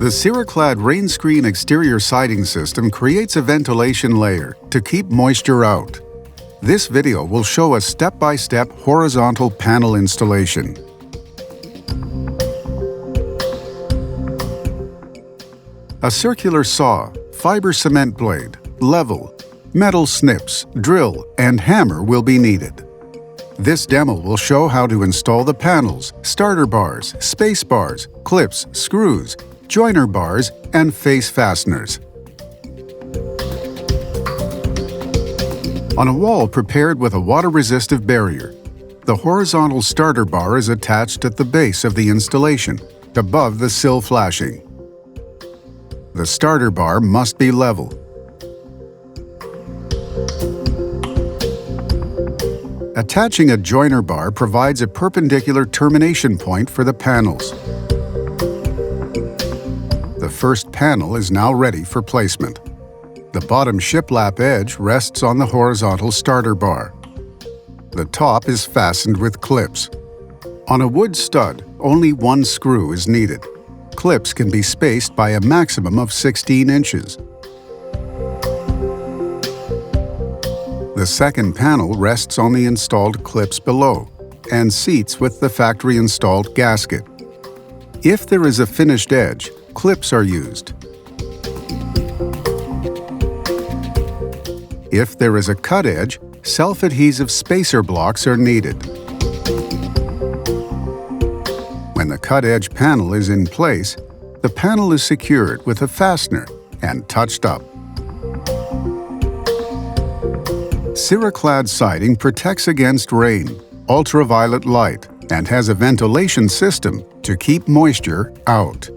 The Ceraclad rain screen exterior siding system creates a ventilation layer to keep moisture out. This video will show a step-by-step horizontal panel installation. A circular saw, fiber cement blade, level, metal snips, drill, and hammer will be needed. This demo will show how to install the panels, starter bars, space bars, clips, screws, joiner bars, and face fasteners. On a wall prepared with a water-resistive barrier, the horizontal starter bar is attached at the base of the installation, above the sill flashing. The starter bar must be level. Attaching a joiner bar provides a perpendicular termination point for the panels. The first panel is now ready for placement. The bottom shiplap edge rests on the horizontal starter bar. The top is fastened with clips. On a wood stud, only one screw is needed. Clips can be spaced by a maximum of 16 inches. The second panel rests on the installed clips below and seats with the factory-installed gasket. If there is a finished edge, clips are used. If there is a cut edge, self-adhesive spacer blocks are needed. When the cut edge panel is in place, the panel is secured with a fastener and touched up. Ceraclad siding protects against rain, ultraviolet light, and has a ventilation system to keep moisture out.